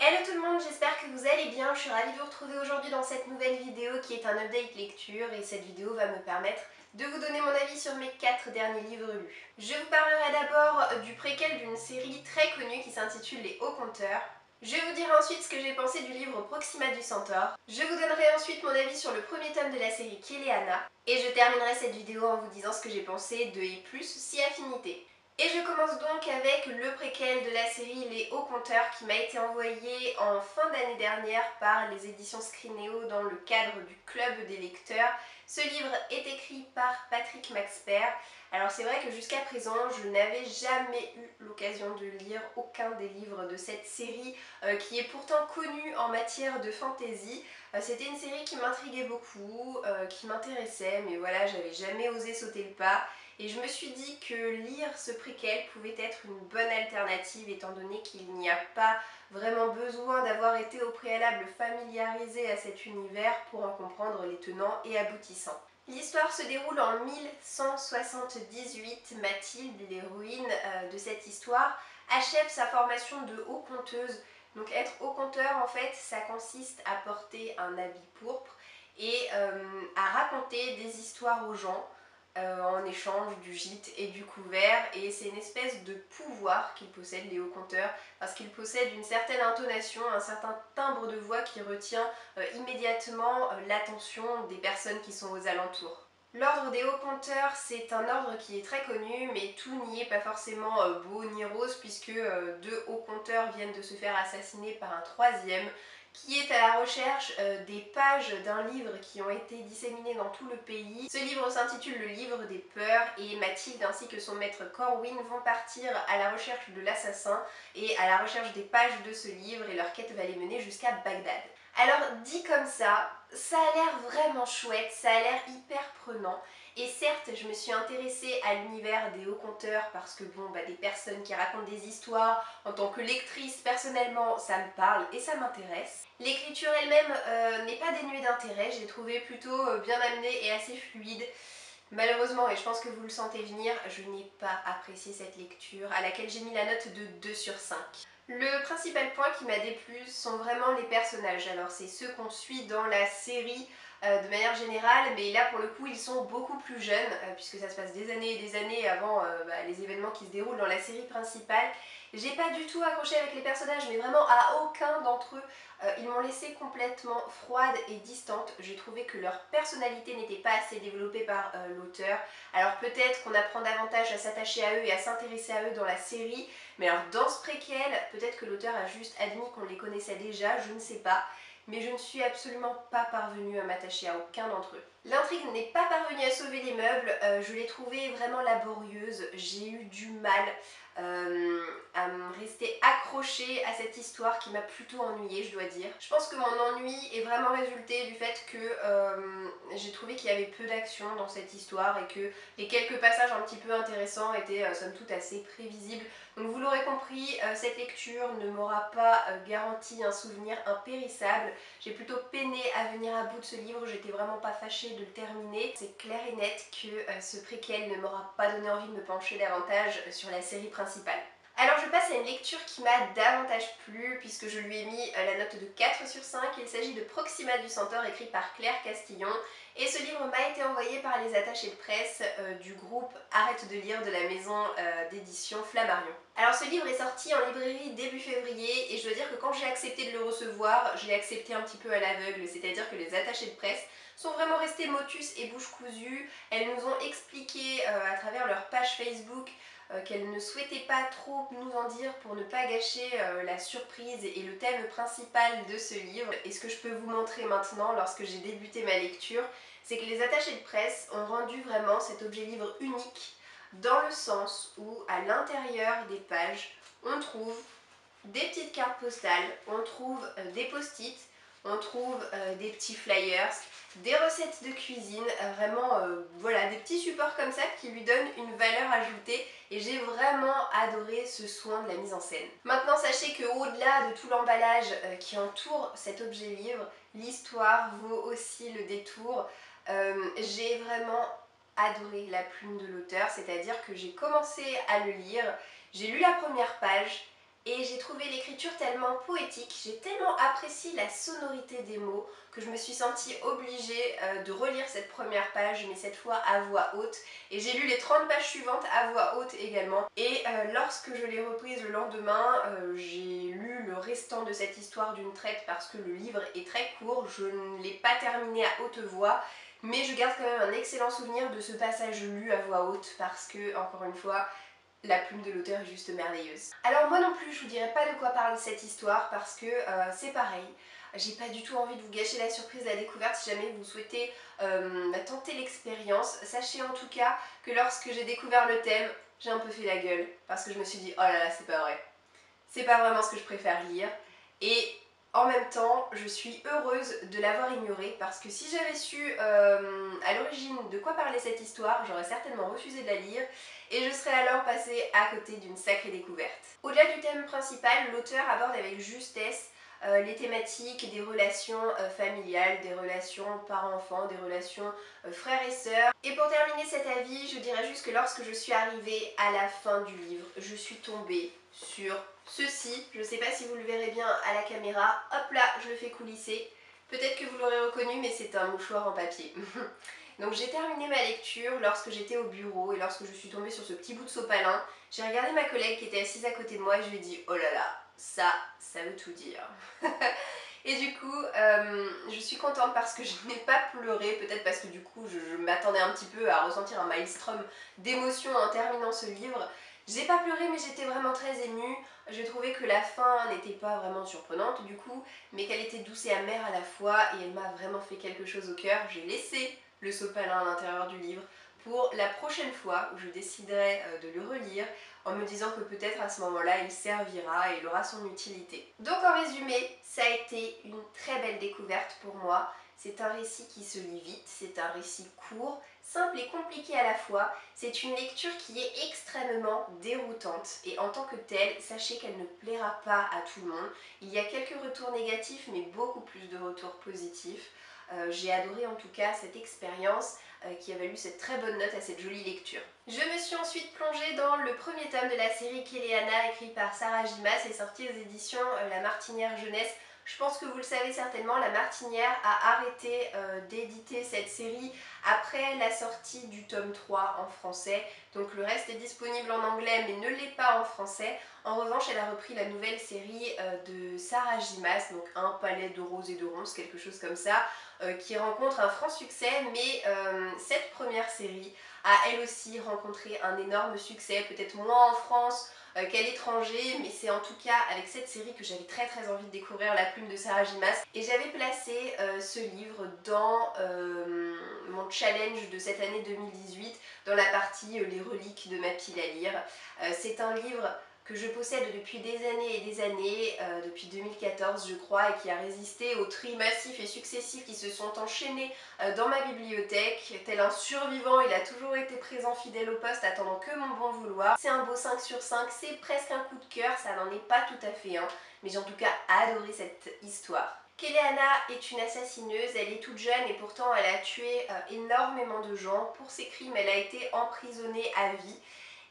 Hello tout le monde, j'espère que vous allez bien. Je suis ravie de vous retrouver aujourd'hui dans cette nouvelle vidéo qui est un update lecture et cette vidéo va me permettre de vous donner mon avis sur mes 4 derniers livres lus. Je vous parlerai d'abord du préquel d'une série très connue qui s'intitule Les Hauts Compteurs. Je vais vous dire ensuite ce que j'ai pensé du livre Proxima du Centaure. Je vous donnerai ensuite mon avis sur le premier tome de la série Kéléana. Et je terminerai cette vidéo en vous disant ce que j'ai pensé de Et plus si affinité. Et je commence donc avec le préquel de la série Les Hauts Compteurs qui m'a été envoyé en fin d'année dernière par les éditions Scrinéo dans le cadre du club des lecteurs. Ce livre est écrit par Patrick Maxpert. Alors c'est vrai que jusqu'à présent je n'avais jamais eu l'occasion de lire aucun des livres de cette série qui est pourtant connue en matière de fantasy. C'était une série qui m'intriguait beaucoup, qui m'intéressait, mais voilà, j'avais jamais osé sauter le pas. Et je me suis dit que lire ce préquel pouvait être une bonne alternative étant donné qu'il n'y a pas vraiment besoin d'avoir été au préalable familiarisé à cet univers pour en comprendre les tenants et aboutissants. L'histoire se déroule en 1178. Mathilde, l'héroïne de cette histoire, achève sa formation de haut conteuse. Donc être haut conteur, en fait, ça consiste à porter un habit pourpre et à raconter des histoires aux gens en échange du gîte et du couvert, et c'est une espèce de pouvoir qu'ils possèdent, les hauts conteurs, parce qu'ils possèdent une certaine intonation, un certain timbre de voix qui retient immédiatement l'attention des personnes qui sont aux alentours. L'ordre des hauts compteurs, c'est un ordre qui est très connu, mais tout n'y est pas forcément beau ni rose, puisque deux hauts compteurs viennent de se faire assassiner par un troisième, qui est à la recherche des pages d'un livre qui ont été disséminées dans tout le pays. Ce livre s'intitule Le Livre des Peurs, et Mathilde ainsi que son maître Corwin vont partir à la recherche de l'assassin et à la recherche des pages de ce livre, et leur quête va les mener jusqu'à Bagdad. Alors dit comme ça a l'air vraiment chouette, ça a l'air hyper prenant. Et certes, je me suis intéressée à l'univers des hauts conteurs parce que bon, des personnes qui racontent des histoires, en tant que lectrice, personnellement, ça me parle et ça m'intéresse. L'écriture elle-même n'est pas dénuée d'intérêt, je l'ai trouvée plutôt bien amenée et assez fluide. Malheureusement, et je pense que vous le sentez venir, je n'ai pas apprécié cette lecture, à laquelle j'ai mis la note de 2 sur 5. Le principal point qui m'a déplu sont vraiment les personnages. Alors c'est ceux qu'on suit dans la série de manière générale, mais là pour le coup ils sont beaucoup plus jeunes, puisque ça se passe des années et des années avant les événements qui se déroulent dans la série principale. J'ai pas du tout accroché avec les personnages, mais vraiment à aucun d'entre eux. Ils m'ont laissé complètement froide et distante. J'ai trouvé que leur personnalité n'était pas assez développée par l'auteur. Alors peut-être qu'on apprend davantage à s'attacher à eux et à s'intéresser à eux dans la série, mais alors dans ce préquel, peut-être que l'auteur a juste admis qu'on les connaissait déjà, je ne sais pas. Mais je ne suis absolument pas parvenue à m'attacher à aucun d'entre eux. L'intrigue n'est pas parvenue à sauver les meubles, je l'ai trouvée vraiment laborieuse, j'ai eu du mal à me rester accrochée à cette histoire qui m'a plutôt ennuyée, je dois dire. Je pense que mon ennui est vraiment résulté du fait que j'ai trouvé qu'il y avait peu d'action dans cette histoire et que les quelques passages un petit peu intéressants étaient somme toute assez prévisibles. Donc vous l'aurez compris, cette lecture ne m'aura pas garanti un souvenir impérissable. J'ai plutôt peiné à venir à bout de ce livre, j'étais vraiment pas fâchée de le terminer. C'est clair et net que ce préquel ne m'aura pas donné envie de me pencher davantage sur la série principale. Alors je passe à une lecture qui m'a davantage plu puisque je lui ai mis la note de 4 sur 5. Il s'agit de Proxima du Centaure, écrit par Claire Castillon, et ce livre m'a été envoyé par les attachés de presse du groupe Arrête de lire de la maison d'édition Flammarion. Alors ce livre est sorti en librairie début février et je dois dire que quand j'ai accepté de le recevoir, je l'ai accepté un petit peu à l'aveugle, c'est-à-dire que les attachés de presse sont vraiment restés motus et bouche cousue. Elles nous ont expliqué à travers leur page Facebook qu'elles ne souhaitaient pas trop nous en dire pour ne pas gâcher la surprise et le thème principal de ce livre. Et ce que je peux vous montrer maintenant lorsque j'ai débuté ma lecture, c'est que les attachés de presse ont rendu vraiment cet objet livre unique dans le sens où à l'intérieur des pages on trouve des petites cartes postales, on trouve des post-it, on trouve des petits flyers, des recettes de cuisine, vraiment voilà, des petits supports comme ça qui lui donnent une valeur ajoutée, et j'ai vraiment adoré ce soin de la mise en scène. Maintenant sachez que au-delà de tout l'emballage qui entoure cet objet livre, l'histoire vaut aussi le détour. J'ai vraiment adoré la plume de l'auteur, c'est-à-dire que j'ai commencé à le lire, j'ai lu la première page, et j'ai trouvé l'écriture tellement poétique, j'ai tellement apprécié la sonorité des mots que je me suis sentie obligée de relire cette première page, mais cette fois à voix haute. Et j'ai lu les 30 pages suivantes à voix haute également. Et lorsque je l'ai reprise le lendemain, j'ai lu le restant de cette histoire d'une traite parce que le livre est très court. Je ne l'ai pas terminé à haute voix, mais je garde quand même un excellent souvenir de ce passage lu à voix haute parce que, encore une fois, la plume de l'auteur est juste merveilleuse. Alors moi non plus je vous dirai pas de quoi parle cette histoire parce que c'est pareil. J'ai pas du tout envie de vous gâcher la surprise de la découverte si jamais vous souhaitez tenter l'expérience. Sachez en tout cas que lorsque j'ai découvert le thème, j'ai un peu fait la gueule parce que je me suis dit oh là là c'est pas vrai. C'est pas vraiment ce que je préfère lire et en même temps je suis heureuse de l'avoir ignoré parce que si j'avais su à l'origine de quoi parlait cette histoire, j'aurais certainement refusé de la lire et je serais alors passée à côté d'une sacrée découverte. Au-delà du thème principal, l'auteur aborde avec justesse les thématiques des relations familiales, des relations parents-enfants, des relations frères et sœurs. Et pour terminer cet avis, je dirais juste que lorsque je suis arrivée à la fin du livre, je suis tombée sur ceci. Je ne sais pas si vous le verrez bien à la caméra. Hop là, je le fais coulisser. Peut-être que vous l'aurez reconnu, mais c'est un mouchoir en papier. Donc j'ai terminé ma lecture lorsque j'étais au bureau et lorsque je suis tombée sur ce petit bout de sopalin. J'ai regardé ma collègue qui était assise à côté de moi et je lui ai dit oh là là, ça veut tout dire. Et du coup, je suis contente parce que je n'ai pas pleuré, peut-être parce que du coup je m'attendais un petit peu à ressentir un maelstrom d'émotions en terminant ce livre. J'ai pas pleuré mais j'étais vraiment très émue. J'ai trouvé que la fin n'était pas vraiment surprenante du coup, mais qu'elle était douce et amère à la fois et elle m'a vraiment fait quelque chose au cœur. J'ai laissé le sopalin à l'intérieur du livre pour la prochaine fois où je déciderai de le relire en me disant que peut-être à ce moment-là il servira et il aura son utilité. Donc en résumé, ça a été une très belle découverte pour moi. C'est un récit qui se lit vite, c'est un récit court, simple et compliqué à la fois. C'est une lecture qui est extrêmement déroutante et en tant que telle, sachez qu'elle ne plaira pas à tout le monde. Il y a quelques retours négatifs mais beaucoup plus de retours positifs. J'ai adoré en tout cas cette expérience qui a valu cette très bonne note à cette jolie lecture. Je me suis ensuite plongée dans le premier tome de la série Kéléana écrit par Sarah Gima, c'est sorti aux éditions La Martinière Jeunesse. Je pense que vous le savez certainement, La Martinière a arrêté d'éditer cette série après la sortie du tome 3 en français. Donc le reste est disponible en anglais mais ne l'est pas en français. En revanche, elle a repris la nouvelle série de Sarah Gimas, donc Un palais de roses et de ronces, quelque chose comme ça, qui rencontre un franc succès, mais cette première série a elle aussi rencontré un énorme succès, peut-être moins en France qu'à l'étranger, mais c'est en tout cas avec cette série que j'avais très envie de découvrir La Plume de Sarah Gimas. Et j'avais placé ce livre dans mon challenge de cette année 2018, dans la partie Les reliques de ma pile à lire. C'est un livre que je possède depuis des années, depuis 2014 je crois, et qui a résisté aux tris massifs et successifs qui se sont enchaînés dans ma bibliothèque. Tel un survivant, il a toujours été présent fidèle au poste, attendant que mon bon vouloir. C'est un beau 5 sur 5, c'est presque un coup de cœur, ça n'en est pas tout à fait un, mais j'ai en tout cas adoré cette histoire. Kéléana est une assassineuse, elle est toute jeune et pourtant elle a tué énormément de gens. Pour ses crimes, elle a été emprisonnée à vie.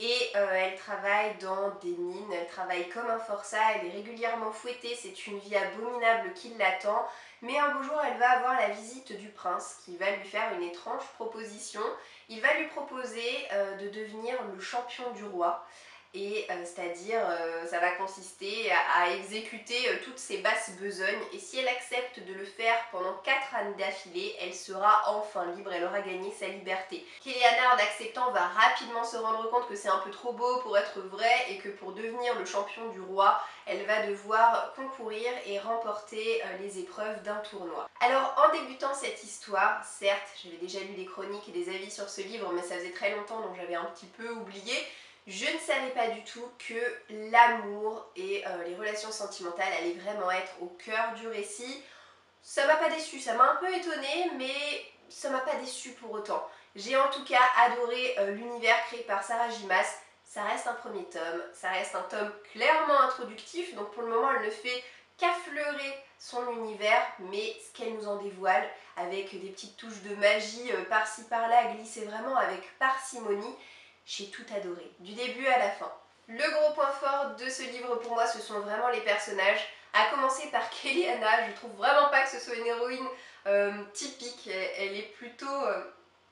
Et elle travaille dans des mines, elle travaille comme un forçat, elle est régulièrement fouettée, c'est une vie abominable qui l'attend. Mais un beau jour, elle va avoir la visite du prince qui va lui faire une étrange proposition. Il va lui proposer de devenir le champion du roi. Et c'est-à-dire, ça va consister à exécuter toutes ses basses besognes. Et si elle accepte de le faire pendant 4 années d'affilée, elle sera enfin libre, elle aura gagné sa liberté. Kéléana, en acceptant, va rapidement se rendre compte que c'est un peu trop beau pour être vrai et que pour devenir le champion du roi, elle va devoir concourir et remporter les épreuves d'un tournoi. Alors en débutant cette histoire, certes, j'avais déjà lu des chroniques et des avis sur ce livre, mais ça faisait très longtemps donc j'avais un petit peu oublié. Je ne savais pas du tout que l'amour et les relations sentimentales allaient vraiment être au cœur du récit. Ça m'a pas déçue, ça m'a un peu étonnée, mais ça m'a pas déçue pour autant. J'ai en tout cas adoré l'univers créé par Sarah Gimas. Ça reste un premier tome, ça reste un tome clairement introductif, donc pour le moment elle ne fait qu'affleurer son univers, mais ce qu'elle nous en dévoile, avec des petites touches de magie par-ci par-là, glissées vraiment avec parcimonie, j'ai tout adoré, du début à la fin. Le gros point fort de ce livre pour moi, ce sont vraiment les personnages. À commencer par Kelly Hanna, je trouve vraiment pas que ce soit une héroïne typique, elle est plutôt...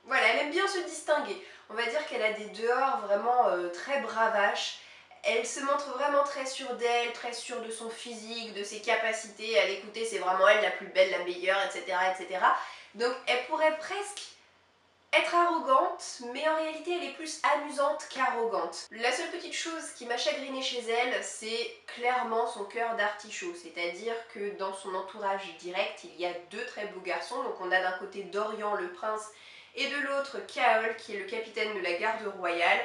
voilà, elle aime bien se distinguer. On va dire qu'elle a des dehors vraiment très bravaches. Elle se montre vraiment très sûre d'elle, très sûre de son physique, de ses capacités. À l'écouter, c'est vraiment elle la plus belle, la meilleure, etc., etc. Donc elle pourrait presque être arrogante, mais en réalité elle est plus amusante qu'arrogante. La seule petite chose qui m'a chagrinée chez elle, c'est clairement son cœur d'artichaut, c'est-à-dire que dans son entourage direct, il y a deux très beaux garçons, donc on a d'un côté Dorian le prince et de l'autre Kaol qui est le capitaine de la garde royale.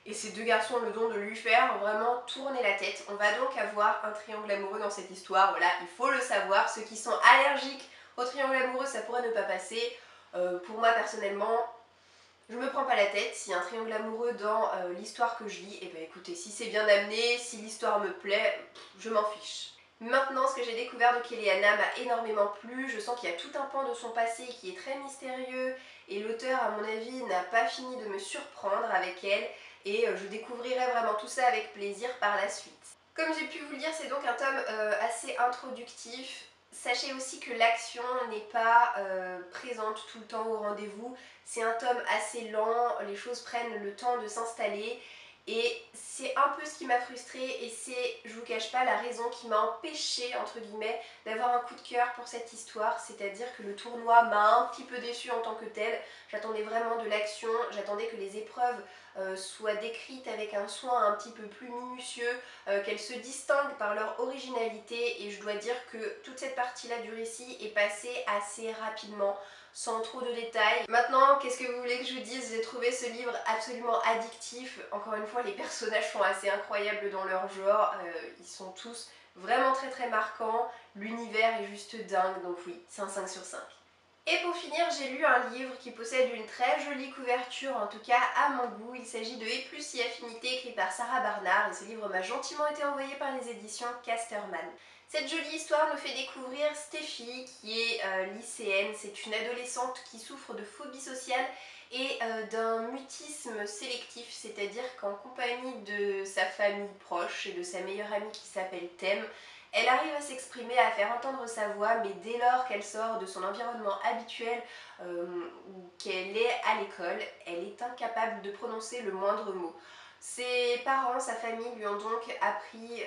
Et ces deux garçons ont le don de lui faire vraiment tourner la tête. On va donc avoir un triangle amoureux dans cette histoire, voilà, il faut le savoir. Ceux qui sont allergiques au triangle amoureux, ça pourrait ne pas passer. Pour moi personnellement, je me prends pas la tête. S'il y a un triangle amoureux dans l'histoire que je lis, et ben écoutez, si c'est bien amené, si l'histoire me plaît, je m'en fiche. Maintenant, ce que j'ai découvert de Kelly Hanna m'a énormément plu. Je sens qu'il y a tout un pan de son passé qui est très mystérieux et l'auteur, à mon avis, n'a pas fini de me surprendre avec elle et je découvrirai vraiment tout ça avec plaisir par la suite. Comme j'ai pu vous le dire, c'est donc un tome assez introductif. Sachez aussi que l'action n'est pas présente tout le temps au rendez-vous. C'est un tome assez lent, les choses prennent le temps de s'installer. Et c'est un peu ce qui m'a frustrée et c'est, je vous cache pas, la raison qui m'a empêchée, entre guillemets, d'avoir un coup de cœur pour cette histoire. C'est-à-dire que le tournoi m'a un petit peu déçue en tant que tel. J'attendais vraiment de l'action, j'attendais que les épreuves soient décrites avec un soin un petit peu plus minutieux, qu'elles se distinguent par leur originalité et je dois dire que toute cette partie-là du récit est passée assez rapidement, sans trop de détails. Maintenant, qu'est-ce que vous voulez que je vous dise? J'ai trouvé ce livre absolument addictif. Encore une fois, les personnages sont assez incroyables dans leur genre, ils sont tous vraiment très très marquants, l'univers est juste dingue, donc oui, c'est un 5 sur 5. Et pour finir, j'ai lu un livre qui possède une très jolie couverture, en tout cas à mon goût. Il s'agit de Et plus si affinité, écrit par Sarah Barnard, et ce livre m'a gentiment été envoyé par les éditions Casterman. Cette jolie histoire nous fait découvrir Steffi, qui est lycéenne. C'est une adolescente qui souffre de phobie sociale et d'un mutisme sélectif, c'est-à-dire qu'en compagnie de sa famille proche et de sa meilleure amie qui s'appelle Thème, elle arrive à s'exprimer, à faire entendre sa voix, mais dès lors qu'elle sort de son environnement habituel ou qu'elle est à l'école, elle est incapable de prononcer le moindre mot. Ses parents, sa famille lui ont donc appris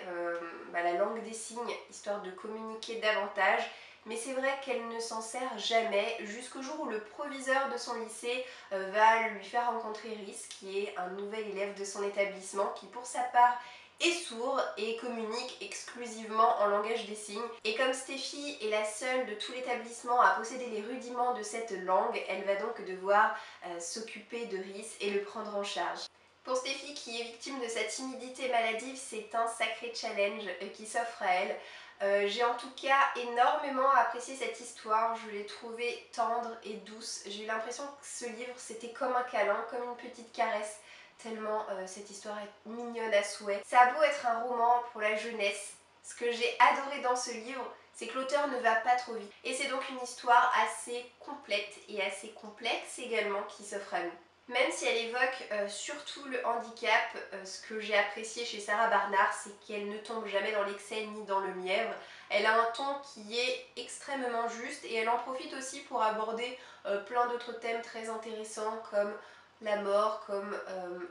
la langue des signes, histoire de communiquer davantage, mais c'est vrai qu'elle ne s'en sert jamais, jusqu'au jour où le proviseur de son lycée va lui faire rencontrer Rhys, qui est un nouvel élève de son établissement, qui pour sa part est sourd et communique exclusivement en langage des signes. Et comme Steffi est la seule de tout l'établissement à posséder les rudiments de cette langue, elle va donc devoir s'occuper de Rhys et le prendre en charge. Pour Steffi, qui est victime de sa timidité maladive, c'est un sacré challenge qui s'offre à elle. J'ai en tout cas énormément apprécié cette histoire, je l'ai trouvée tendre et douce. J'ai eu l'impression que ce livre c'était comme un câlin, comme une petite caresse, tellement cette histoire est mignonne à souhait. Ça a beau être un roman pour la jeunesse, ce que j'ai adoré dans ce livre, c'est que l'auteur ne va pas trop vite. Et c'est donc une histoire assez complète et assez complexe également qui s'offre à nous. Même si elle évoque surtout le handicap, ce que j'ai apprécié chez Sarah Barnard, c'est qu'elle ne tombe jamais dans l'excès ni dans le mièvre. Elle a un ton qui est extrêmement juste et elle en profite aussi pour aborder plein d'autres thèmes très intéressants comme la mort, comme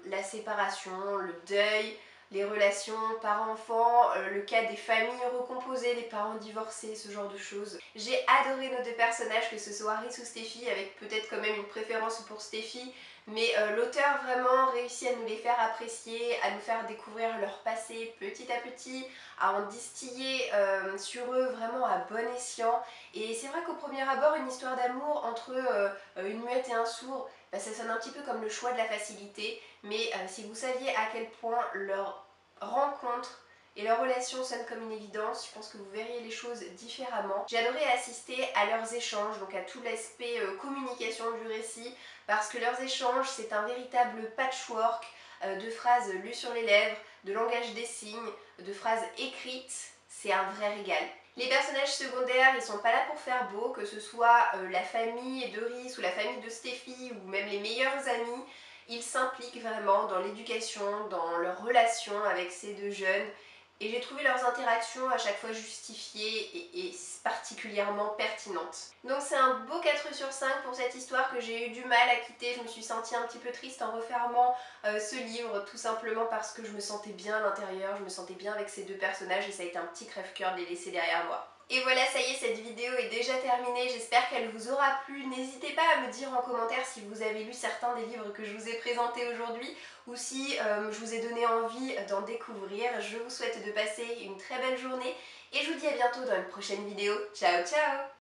la séparation, le deuil, les relations parents-enfants, le cas des familles recomposées, les parents divorcés, ce genre de choses. J'ai adoré nos deux personnages, que ce soit Rhys ou Steffi, avec peut-être quand même une préférence pour Steffi, mais l'auteur vraiment réussit à nous les faire apprécier, à nous faire découvrir leur passé petit à petit, à en distiller sur eux vraiment à bon escient. Et c'est vrai qu'au premier abord, une histoire d'amour entre une muette et un sourd, ça sonne un petit peu comme le choix de la facilité, mais si vous saviez à quel point leur rencontre et leur relation sonnent comme une évidence, je pense que vous verriez les choses différemment. J'ai adoré assister à leurs échanges, donc à tout l'aspect communication du récit, parce que leurs échanges, c'est un véritable patchwork de phrases lues sur les lèvres, de langage des signes, de phrases écrites, c'est un vrai régal. Les personnages secondaires, ils sont pas là pour faire beau, que ce soit la famille de Rhys ou la famille de Steffi ou même les meilleurs amis. Ils s'impliquent vraiment dans l'éducation, dans leurs relations avec ces deux jeunes. Et j'ai trouvé leurs interactions à chaque fois justifiées et particulièrement pertinentes. Donc c'est un beau 4 sur 5 pour cette histoire que j'ai eu du mal à quitter. Je me suis sentie un petit peu triste en refermant ce livre, tout simplement parce que je me sentais bien à l'intérieur, je me sentais bien avec ces deux personnages et ça a été un petit crève-cœur de les laisser derrière moi. Et voilà, ça y est, cette vidéo est déjà terminée, j'espère qu'elle vous aura plu. N'hésitez pas à me dire en commentaire si vous avez lu certains des livres que je vous ai présentés aujourd'hui ou si je vous ai donné envie d'en découvrir. Je vous souhaite de passer une très belle journée et je vous dis à bientôt dans une prochaine vidéo. Ciao ciao!